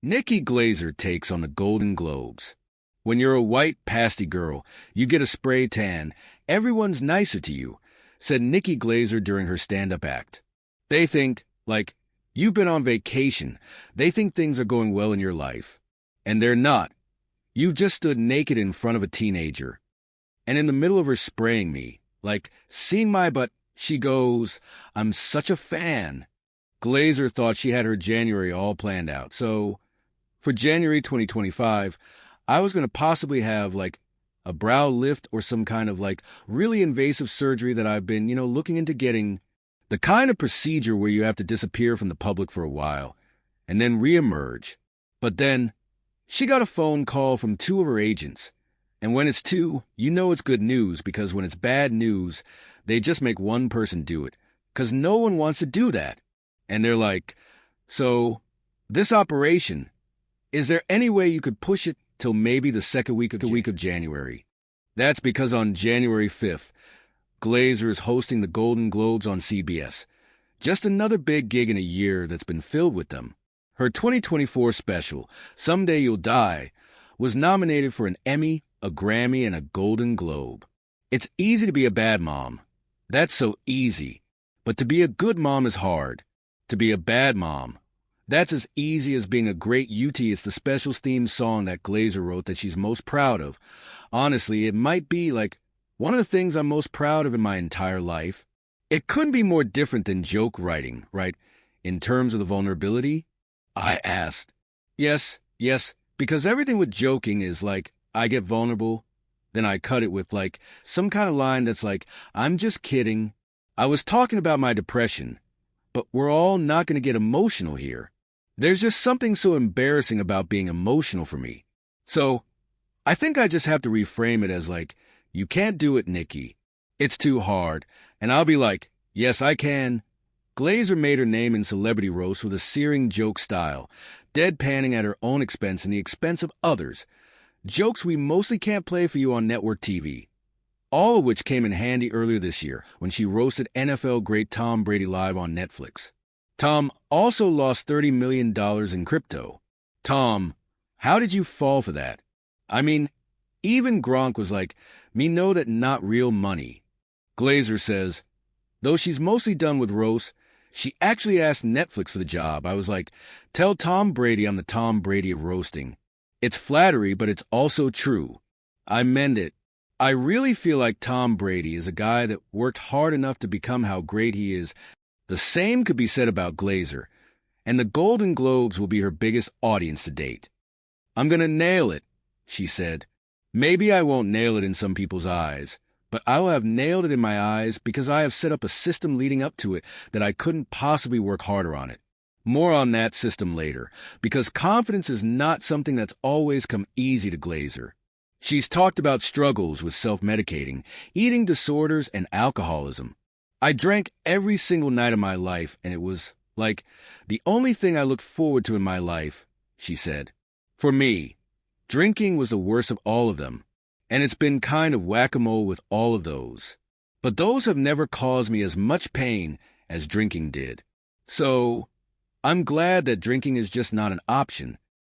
Nikki Glaser takes on the Golden Globes. When you're a white pasty girl, you get a spray tan, everyone's nicer to you, said Nikki Glaser during her stand-up act. They think, like, you've been on vacation. They think things are going well in your life. And they're not. You just stood naked in front of a teenager. And in the middle of her spraying me, like, seeing my butt, she goes, "I'm such a fan." Glaser thought she had her January all planned out, so for January 2025, I was going to possibly have, like, a brow lift or some kind of, like, really invasive surgery that I've been, looking into getting. The kind of procedure where you have to disappear from the public for a while and then reemerge. But then she got a phone call from two of her agents. And when it's two, you know it's good news, because when it's bad news, they just make one person do it, because no one wants to do that. And they're like, "So, this operation, is there any way you could push it till maybe the second week of January?" That's because on January 5th, Glaser is hosting the Golden Globes on CBS. Just another big gig in a year that's been filled with them. Her 2024 special, Someday You'll Die, was nominated for an Emmy, a Grammy, and a Golden Globe. It's easy to be a bad mom. That's so easy. But to be a good mom is hard. To be a bad mom, that's as easy as being a great UT. It's the special's theme song that Glaser wrote that she's most proud of. Honestly, it might be, like, one of the things I'm most proud of in my entire life. It couldn't be more different than joke writing, right? In terms of the vulnerability? I asked. Yes, because everything with joking is like, I get vulnerable, then I cut it with, like, some kind of line that's like, "I'm just kidding. I was talking about my depression." But we're all not going to get emotional here. There's just something so embarrassing about being emotional for me. So I think I just have to reframe it as, like, "You can't do it, Nikki. It's too hard." And I'll be like, "Yes, I can." Glaser made her name in celebrity roast with a searing joke style, deadpanning at her own expense and the expense of others. Jokes we mostly can't play for you on network TV. All of which came in handy earlier this year when she roasted NFL great Tom Brady live on Netflix. Tom also lost $30 million in crypto. Tom, how did you fall for that? I mean, even Gronk was like, "Me know that not real money." Glaser says, though she's mostly done with roasts, she actually asked Netflix for the job. I was like, "Tell Tom Brady I'm the Tom Brady of roasting." It's flattery, but it's also true. I meant it. I really feel like Tom Brady is a guy that worked hard enough to become how great he is. The same could be said about Glaser, and the Golden Globes will be her biggest audience to date. "I'm going to nail it," she said. Maybe I won't nail it in some people's eyes, but I will have nailed it in my eyes because I have set up a system leading up to it that I couldn't possibly work harder on it. More on that system later, because confidence is not something that's always come easy to Glaser. She's talked about struggles with self-medicating, eating disorders, and alcoholism. "I drank every single night of my life, and it was, like, the only thing I looked forward to in my life," she said. "For me, drinking was the worst of all of them, and it's been kind of whack-a-mole with all of those. But those have never caused me as much pain as drinking did. So I'm glad that drinking is just not an option,